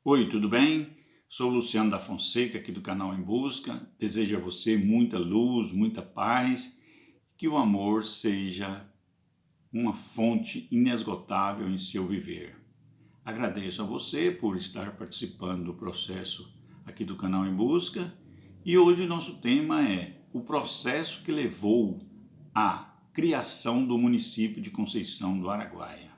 Oi, tudo bem? Sou Luciano da Fonseca, aqui do canal Em Busca. Desejo a você muita luz, muita paz, que o amor seja uma fonte inesgotável em seu viver. Agradeço a você por estar participando do processo aqui do canal Em Busca. E hoje o nosso tema é o processo que levou à criação do município de Conceição do Araguaia.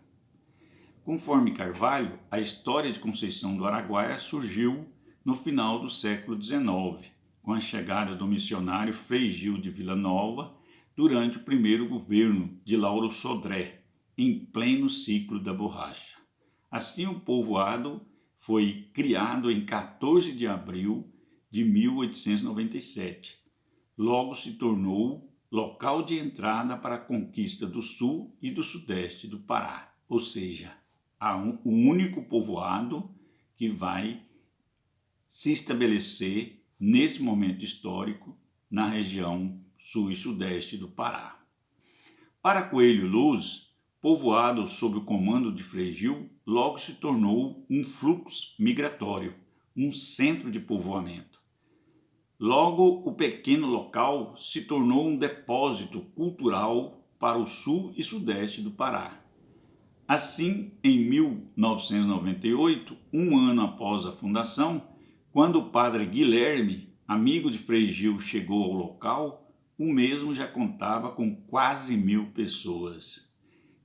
Conforme Carvalho, a história de Conceição do Araguaia surgiu no final do século XIX, com a chegada do missionário Frei Gil de Vila Nova durante o primeiro governo de Lauro Sodré, em pleno ciclo da borracha. Assim, o povoado foi criado em 14 de abril de 1897. Logo se tornou local de entrada para a conquista do sul e do sudeste do Pará, ou seja, o único povoado que vai se estabelecer nesse momento histórico na região sul e sudeste do Pará. Para Coelho Luz, povoado sob o comando de Frei Gil, logo se tornou um fluxo migratório, um centro de povoamento. Logo, o pequeno local se tornou um depósito cultural para o sul e sudeste do Pará. Assim, em 1998, um ano após a fundação, quando o padre Guilherme, amigo de Frei Gil, chegou ao local, o mesmo já contava com quase 1.000 pessoas.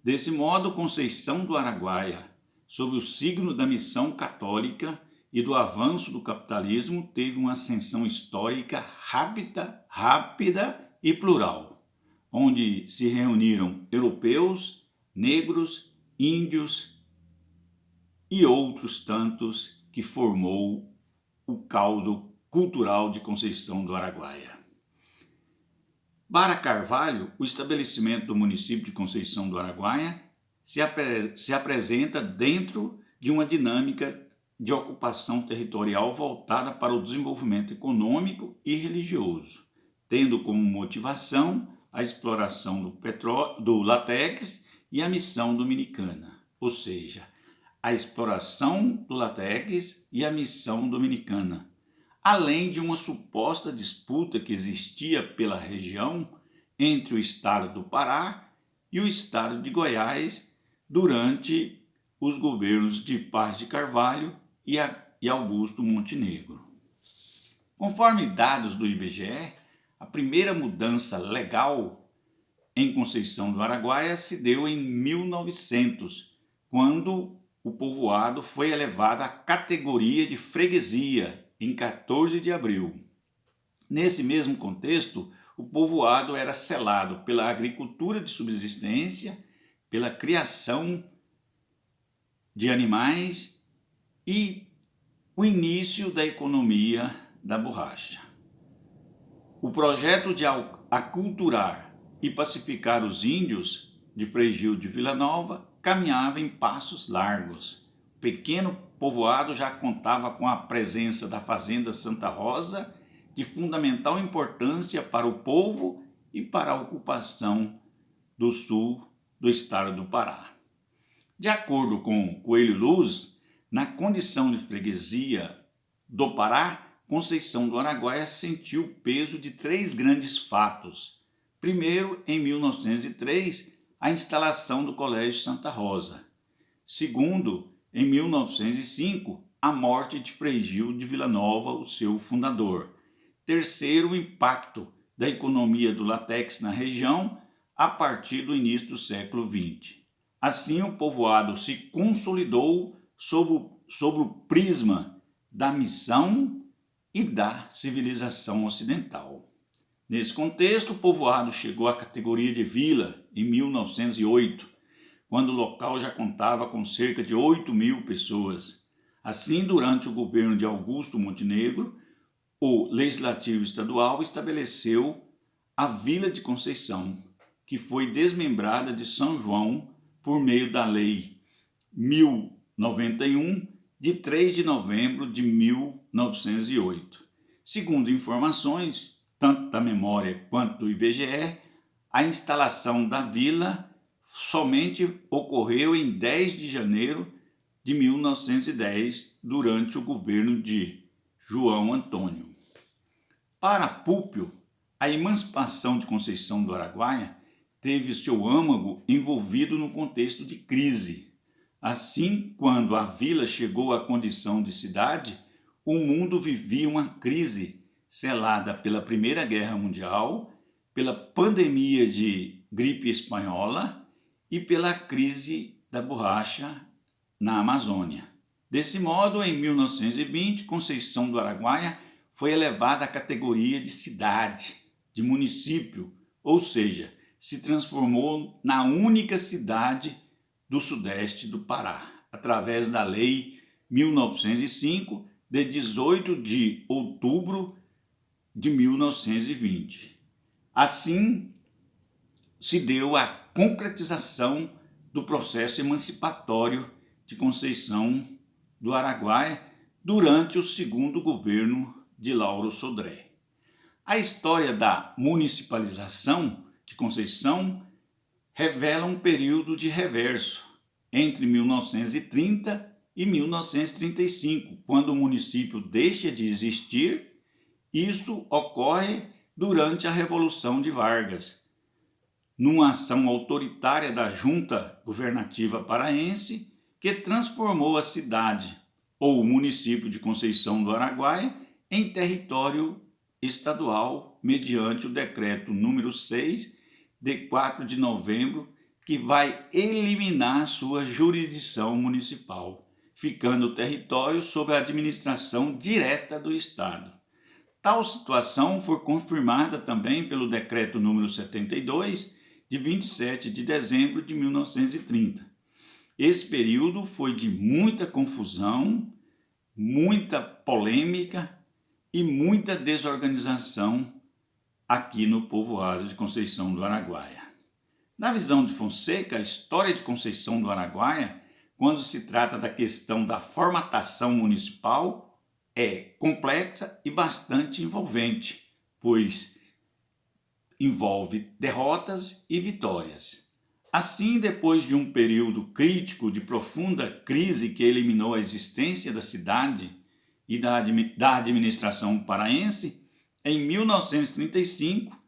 Desse modo, Conceição do Araguaia, sob o signo da missão católica e do avanço do capitalismo, teve uma ascensão histórica rápida e plural, onde se reuniram europeus, negros, índios e outros tantos que formou o caldo cultural de Conceição do Araguaia. Para Carvalho, o estabelecimento do município de Conceição do Araguaia se apresenta dentro de uma dinâmica de ocupação territorial voltada para o desenvolvimento econômico e religioso, tendo como motivação a exploração do látex e a missão dominicana, ou seja, a exploração do látex e a missão dominicana, além de uma suposta disputa que existia pela região entre o estado do Pará e o estado de Goiás durante os governos de Paz de Carvalho e Augusto Montenegro. Conforme dados do IBGE, a primeira mudança legal em Conceição do Araguaia se deu em 1900, quando o povoado foi elevado à categoria de freguesia, em 14 de abril. Nesse mesmo contexto, o povoado era selado pela agricultura de subsistência, pela criação de animais e o início da economia da borracha. O projeto de aculturar e pacificar os índios de Frei Gil de Vila Nova caminhava em passos largos. O pequeno povoado já contava com a presença da Fazenda Santa Rosa, de fundamental importância para o povo e para a ocupação do sul do estado do Pará. De acordo com Coelho Luz, na condição de freguesia do Pará, Conceição do Araguaia sentiu o peso de 3 grandes fatos. Primeiro, em 1903, a instalação do Colégio Santa Rosa. Segundo, em 1905, a morte de Frei Gil de Vila Nova, o seu fundador. Terceiro, o impacto da economia do látex na região a partir do início do século XX. Assim, o povoado se consolidou sob o prisma da missão e da civilização ocidental. Nesse contexto, o povoado chegou à categoria de vila em 1908, quando o local já contava com cerca de 8.000 pessoas. Assim, durante o governo de Augusto Montenegro, o Legislativo Estadual estabeleceu a Vila de Conceição, que foi desmembrada de São João por meio da Lei 1091, de 3 de novembro de 1908. Segundo informações, tanto da memória quanto do IBGE, a instalação da vila somente ocorreu em 10 de janeiro de 1910, durante o governo de João Antônio. Para Púpio, a emancipação de Conceição do Araguaia teve seu âmago envolvido no contexto de crise. Assim, quando a vila chegou à condição de cidade, o mundo vivia uma crise selada pela Primeira Guerra Mundial, pela pandemia de gripe espanhola e pela crise da borracha na Amazônia. Desse modo, em 1920, Conceição do Araguaia foi elevada à categoria de cidade, de município, ou seja, se transformou na única cidade do sudeste do Pará, através da Lei 1905, de 18 de outubro de 1920. Assim, se deu a concretização do processo emancipatório de Conceição do Araguaia durante o segundo governo de Lauro Sodré. A história da municipalização de Conceição revela um período de reverso entre 1930 e 1935, quando o município deixa de existir. Isso ocorre durante a Revolução de Vargas, numa ação autoritária da junta governativa paraense, que transformou a cidade ou o município de Conceição do Araguaia em território estadual, mediante o decreto número 6, de 4 de novembro, que vai eliminar sua jurisdição municipal, ficando o território sob a administração direta do Estado. Tal situação foi confirmada também pelo decreto número 72, de 27 de dezembro de 1930. Esse período foi de muita confusão, muita polêmica e muita desorganização aqui no povoado de Conceição do Araguaia. Na visão de Fonseca, a história de Conceição do Araguaia, quando se trata da questão da formatação municipal, é complexa e bastante envolvente, pois envolve derrotas e vitórias. Assim, depois de um período crítico de profunda crise que eliminou a existência da cidade e da administração paraense, em 1935,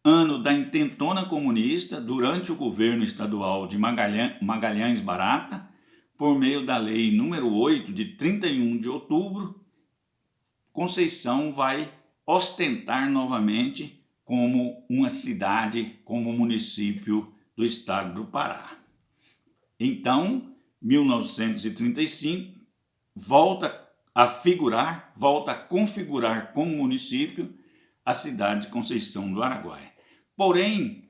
ano da intentona comunista, durante o governo estadual de Magalhães Barata, por meio da Lei número 8, de 31 de outubro, Conceição vai ostentar novamente como uma cidade, como município do estado do Pará. Então, 1935, volta a configurar como município a cidade de Conceição do Araguaia. Porém,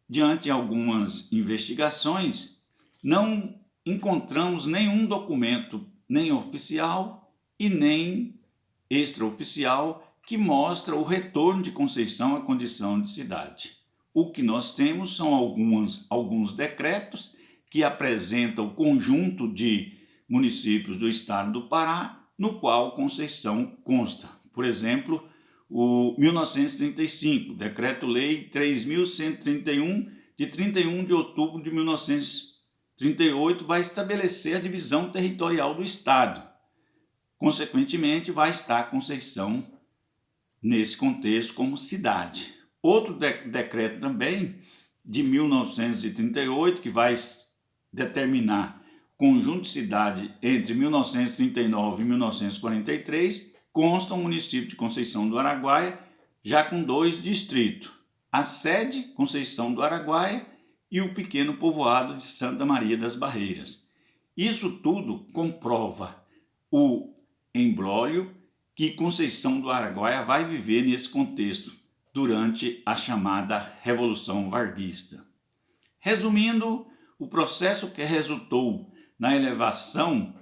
diante de algumas investigações, não encontramos nenhum documento, nem oficial e nem extraoficial, que mostra o retorno de Conceição à condição de cidade. O que nós temos são alguns decretos que apresentam o conjunto de municípios do estado do Pará, no qual Conceição consta. Por exemplo, o 1935, Decreto-Lei 3.131, de 31 de outubro de 1938, vai estabelecer a divisão territorial do estado. Consequentemente, vai estar Conceição nesse contexto como cidade. Outro decreto também, de 1938, que vai determinar conjunto de cidade entre 1939 e 1943, consta o município de Conceição do Araguaia, já com 2 distritos, a sede, Conceição do Araguaia, e o pequeno povoado de Santa Maria das Barreiras. Isso tudo comprova o imbróglio que Conceição do Araguaia vai viver nesse contexto durante a chamada Revolução Varguista. Resumindo, o processo que resultou na elevação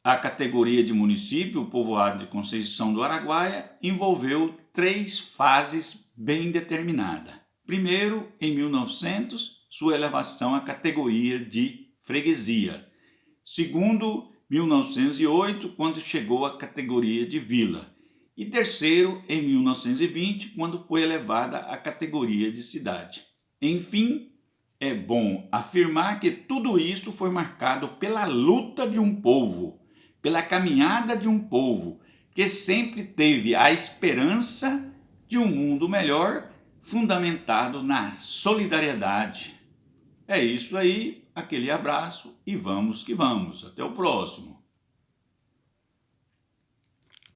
à categoria de município, o povoado de Conceição do Araguaia, envolveu 3 fases bem determinadas. Primeiro, em 1900, sua elevação à categoria de freguesia. Segundo, 1908, quando chegou à categoria de vila. E terceiro, em 1920, quando foi elevada à categoria de cidade. Enfim, É bom afirmar que tudo isto foi marcado pela luta de um povo, pela caminhada de um povo, que sempre teve a esperança de um mundo melhor, fundamentado na solidariedade. É isso aí, aquele abraço e vamos que vamos. Até o próximo.